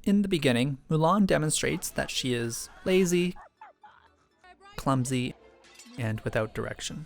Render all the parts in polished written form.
In the beginning, Mulan demonstrates that she is lazy, clumsy, and without direction.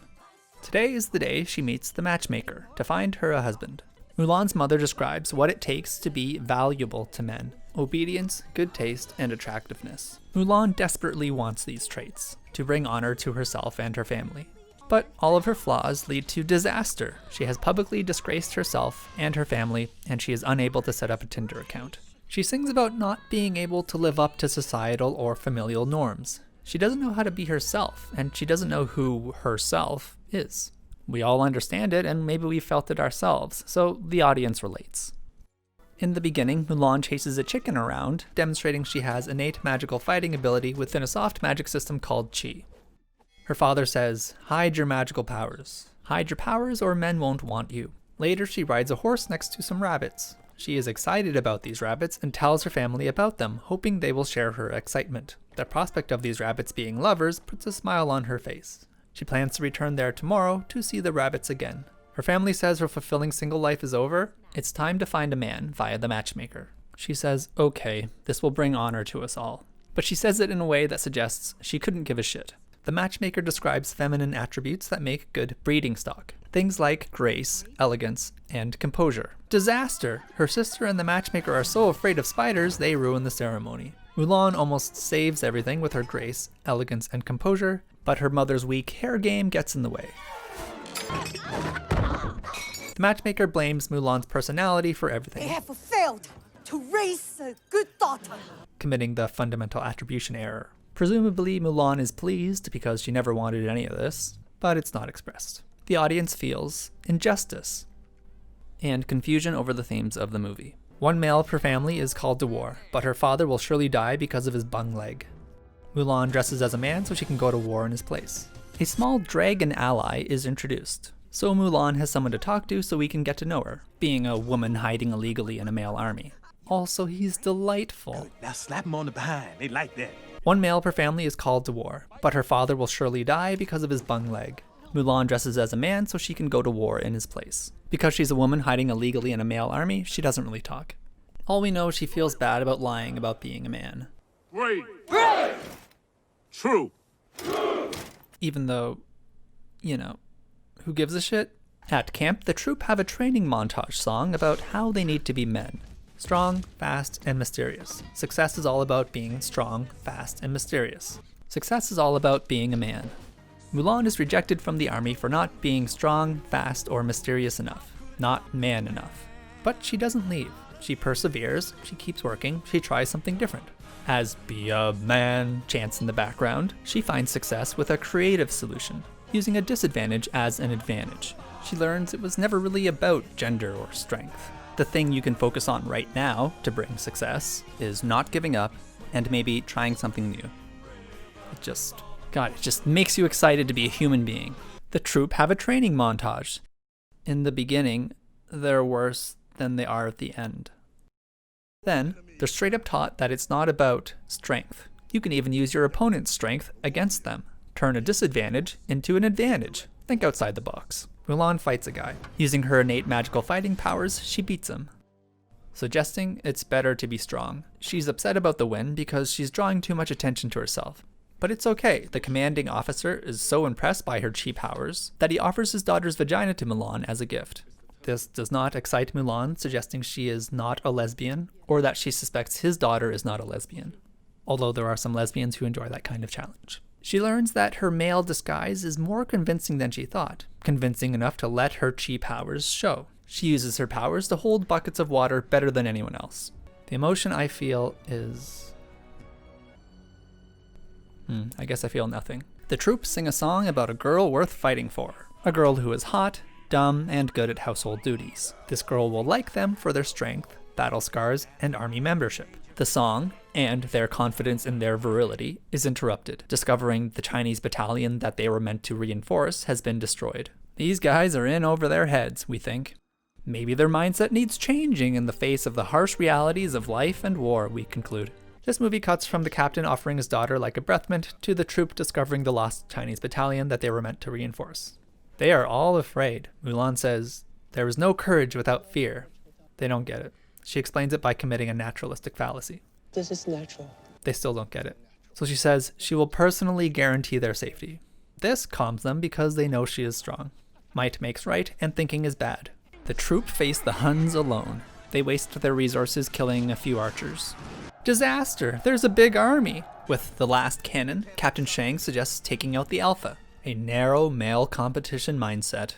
Today is the day she meets the matchmaker to find her a husband. Mulan's mother describes what it takes to be valuable to men: obedience, good taste, and attractiveness. Mulan desperately wants these traits to bring honor to herself and her family. But all of her flaws lead to disaster. She has publicly disgraced herself and her family, and she is unable to set up a Tinder account. She sings about not being able to live up to societal or familial norms. She doesn't know how to be herself, and she doesn't know who herself is. We all understand it, and maybe we felt it ourselves, so the audience relates. In the beginning, Mulan chases a chicken around, demonstrating she has innate magical fighting ability within a soft magic system called Qi. Her father says, "Hide your magical powers. Hide your powers or men won't want you." Later, she rides a horse next to some rabbits. She is excited about these rabbits and tells her family about them, hoping they will share her excitement. The prospect of these rabbits being lovers puts a smile on her face. She plans to return there tomorrow to see the rabbits again. Her family says her fulfilling single life is over. It's time to find a man via the matchmaker. She says, "Okay, this will bring honor to us all." But she says it in a way that suggests she couldn't give a shit. The matchmaker describes feminine attributes that make good breeding stock. Things like grace, elegance, and composure. Disaster! Her sister and the matchmaker are so afraid of spiders, they ruin the ceremony. Mulan almost saves everything with her grace, elegance, and composure, but her mother's weak hair game gets in the way. The matchmaker blames Mulan's personality for everything. They have failed to raise a good daughter, committing the fundamental attribution error. Presumably, Mulan is pleased because she never wanted any of this, but it's not expressed. The audience feels injustice and confusion over the themes of the movie. One male per family is called to war, but her father will surely die because of his bung leg. Mulan dresses as a man so she can go to war in his place. A small dragon ally is introduced, so Mulan has someone to talk to so we can get to know her, being a woman hiding illegally in a male army. Also, he's delightful. Now slap him on the behind. They like that. One male per family is called to war, but her father will surely die because of his bung leg. Mulan dresses as a man so she can go to war in his place. Because she's a woman hiding illegally in a male army, she doesn't really talk. All we know is she feels bad about lying about being a man. Brave. Brave. True. Even though, who gives a shit? At camp, the troupe have a training montage song about how they need to be men. Strong, fast, and mysterious. Success is all about being strong, fast, and mysterious. Success is all about being a man. Mulan is rejected from the army for not being strong, fast, or mysterious enough. Not man enough. But she doesn't leave. She perseveres, she keeps working, she tries something different. As "be a man" chants in the background, she finds success with a creative solution, using a disadvantage as an advantage. She learns it was never really about gender or strength. The thing you can focus on right now to bring success is not giving up and maybe trying something new. It just makes you excited to be a human being. The troupe have a training montage. In the beginning, they're worse than they are at the end. Then, they're straight up taught that it's not about strength. You can even use your opponent's strength against them. Turn a disadvantage into an advantage. Think outside the box. Mulan fights a guy. Using her innate magical fighting powers, she beats him, suggesting it's better to be strong. She's upset about the win because she's drawing too much attention to herself. But it's okay, the commanding officer is so impressed by her Qi powers that he offers his daughter's vagina to Mulan as a gift. This does not excite Mulan, suggesting she is not a lesbian, or that she suspects his daughter is not a lesbian. Although there are some lesbians who enjoy that kind of challenge. She learns that her male disguise is more convincing than she thought, convincing enough to let her Qi powers show. She uses her powers to hold buckets of water better than anyone else. The emotion I feel is... I guess I feel nothing. The troupe sing a song about a girl worth fighting for. A girl who is hot, dumb, and good at household duties. This girl will like them for their strength, battle scars, and army membership. The song, and their confidence in their virility, is interrupted, discovering the Chinese battalion that they were meant to reinforce has been destroyed. These guys are in over their heads, we think. Maybe their mindset needs changing in the face of the harsh realities of life and war, we conclude. This movie cuts from the captain offering his daughter like a breath mint to the troupe discovering the lost Chinese battalion that they were meant to reinforce. They are all afraid. Mulan says, "There is no courage without fear." They don't get it. She explains it by committing a naturalistic fallacy. This is natural. They still don't get it. So she says she will personally guarantee their safety. This calms them because they know she is strong. Might makes right, and thinking is bad. The troop face the Huns alone. They waste their resources killing a few archers. Disaster! There's a big army! With the last cannon, Captain Shang suggests taking out the Alpha. A narrow male competition mindset.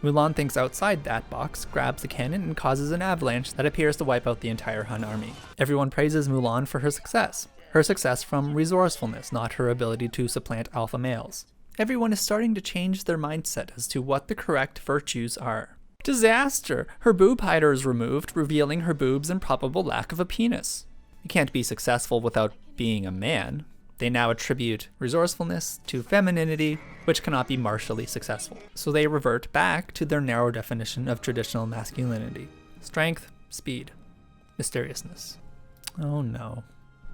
Mulan thinks outside that box, grabs the cannon, and causes an avalanche that appears to wipe out the entire Hun army. Everyone praises Mulan for her success. Her success from resourcefulness, not her ability to supplant alpha males. Everyone is starting to change their mindset as to what the correct virtues are. Disaster! Her boob hider is removed, revealing her boobs and probable lack of a penis. You can't be successful without being a man. They now attribute resourcefulness to femininity, which cannot be martially successful. So they revert back to their narrow definition of traditional masculinity. Strength, speed, mysteriousness. Oh no.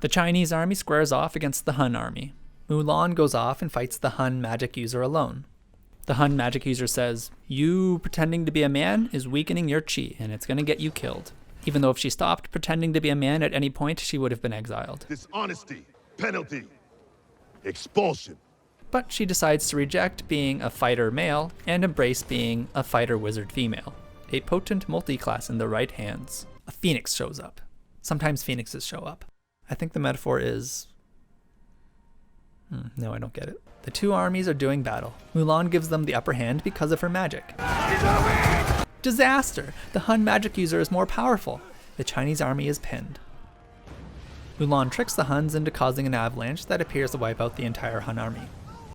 The Chinese army squares off against the Hun army. Mulan goes off and fights the Hun magic user alone. The Hun magic user says, "You pretending to be a man is weakening your chi, and it's gonna get you killed." Even though if she stopped pretending to be a man at any point, she would have been exiled. Dishonesty. Penalty. Expulsion. But she decides to reject being a fighter male and embrace being a fighter wizard female. A potent multi-class in the right hands. A phoenix shows up. Sometimes phoenixes show up. I think the metaphor is... no, I don't get it. The two armies are doing battle. Mulan gives them the upper hand because of her magic. Disaster! The Hun magic user is more powerful. The Chinese army is pinned. Mulan tricks the Huns into causing an avalanche that appears to wipe out the entire Hun army.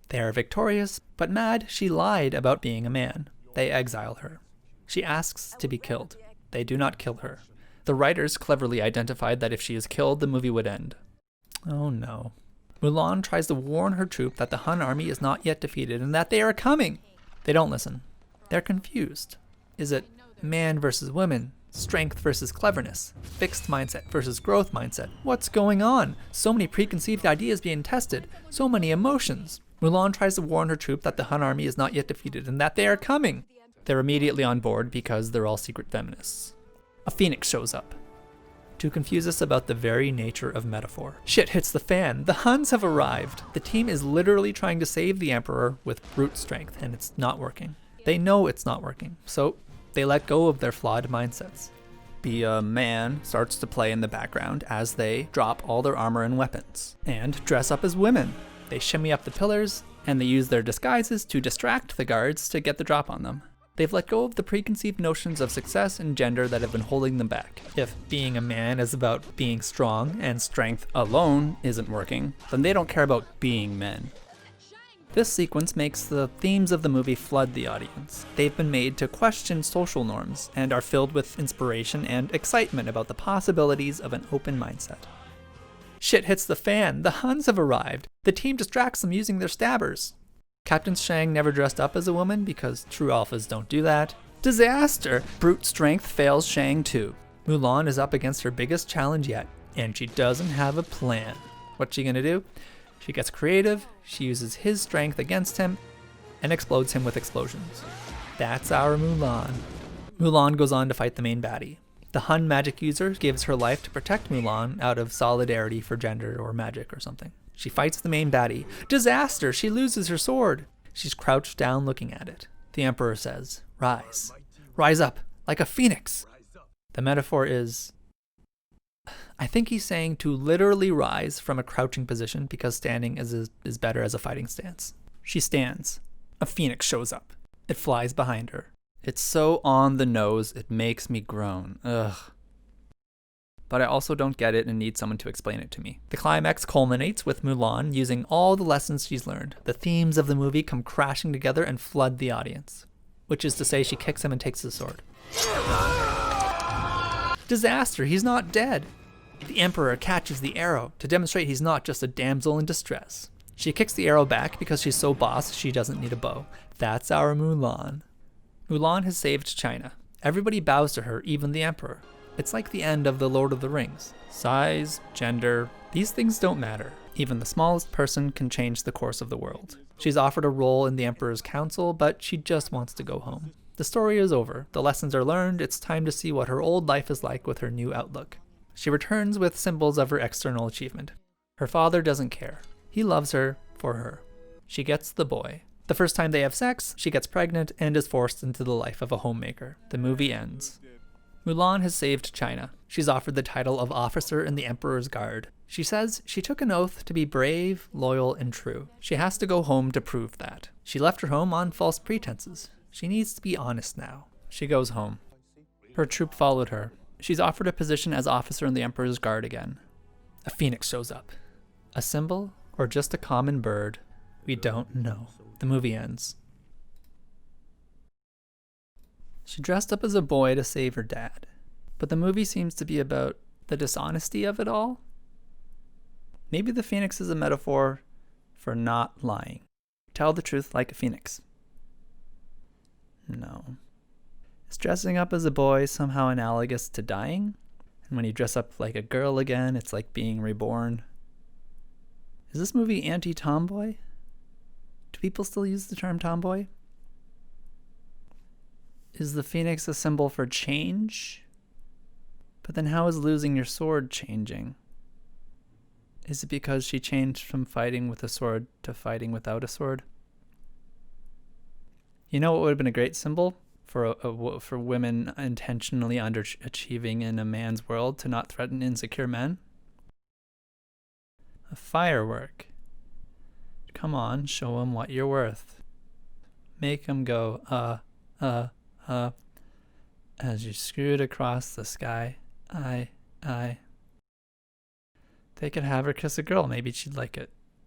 They are victorious, but mad she lied about being a man. They exile her. She asks to be killed. They do not kill her. The writers cleverly identified that if she is killed, the movie would end. Oh no. Mulan tries to warn her troop that the Hun army is not yet defeated and that they are coming. They don't listen. They're confused. Is it man versus woman? Strength versus cleverness? Fixed mindset versus growth mindset? What's going on? So many preconceived ideas being tested. So many emotions. Mulan tries to warn her troop that the Hun army is not yet defeated and that they are coming. They're immediately on board because they're all secret feminists. A phoenix shows up to confuse us about the very nature of metaphor. Shit hits the fan. The Huns have arrived. The team is literally trying to save the Emperor with brute strength, and it's not working. They know it's not working, so they let go of their flawed mindsets. Be a man starts to play in the background as they drop all their armor and weapons, and dress up as women. They shimmy up the pillars, and they use their disguises to distract the guards to get the drop on them. They've let go of the preconceived notions of success and gender that have been holding them back. If being a man is about being strong and strength alone isn't working, then they don't care about being men. This sequence makes the themes of the movie flood the audience. They've been made to question social norms and are filled with inspiration and excitement about the possibilities of an open mindset. Shit hits the fan. The Huns have arrived. The team distracts them using their stabbers. Captain Shang never dressed up as a woman because true alphas don't do that. Disaster! Brute strength fails Shang too. Mulan is up against her biggest challenge yet, and she doesn't have a plan. What's she gonna do? She gets creative, she uses his strength against him, and explodes him with explosions. That's our Mulan. Mulan goes on to fight the main baddie. The Hun magic user gives her life to protect Mulan out of solidarity for gender or magic or something. She fights the main baddie. Disaster! She loses her sword. She's crouched down looking at it. The Emperor says, "Rise. Rise up, like a phoenix." The metaphor is... I think he's saying to literally rise from a crouching position because standing is better as a fighting stance. She stands. A phoenix shows up. It flies behind her. It's so on the nose, it makes me groan. Ugh. But I also don't get it and need someone to explain it to me. The climax culminates with Mulan using all the lessons she's learned. The themes of the movie come crashing together and flood the audience. Which is to say she kicks him and takes his sword. Disaster! He's not dead! The Emperor catches the arrow to demonstrate he's not just a damsel in distress. She kicks the arrow back because she's so boss she doesn't need a bow. That's our Mulan. Mulan has saved China. Everybody bows to her, even the Emperor. It's like the end of The Lord of the Rings. Size, gender, these things don't matter. Even the smallest person can change the course of the world. She's offered a role in the Emperor's council, but she just wants to go home. The story is over. The lessons are learned. It's time to see what her old life is like with her new outlook. She returns with symbols of her external achievement. Her father doesn't care. He loves her for her. She gets the boy. The first time they have sex, she gets pregnant and is forced into the life of a homemaker. The movie ends. Mulan has saved China. She's offered the title of officer in the Emperor's Guard. She says she took an oath to be brave, loyal, and true. She has to go home to prove that. She left her home on false pretenses. She needs to be honest now. She goes home. Her troop followed her. She's offered a position as officer in the Emperor's Guard again. A phoenix shows up. A symbol or just a common bird? We don't know. The movie ends. She dressed up as a boy to save her dad. But the movie seems to be about the dishonesty of it all. Maybe the phoenix is a metaphor for not lying. Tell the truth like a phoenix. No. Is dressing up as a boy somehow analogous to dying? And when you dress up like a girl again, it's like being reborn? Is this movie anti-tomboy? Do people still use the term tomboy? Is the phoenix a symbol for change? But then how is losing your sword changing? Is it because she changed from fighting with a sword to fighting without a sword? You know what would have been a great symbol for for women intentionally underachieving in a man's world to not threaten insecure men? A firework. Come on, show 'em what you're worth. Make 'em go, as you screw it across the sky. I. They could have her kiss a girl, maybe she'd like it.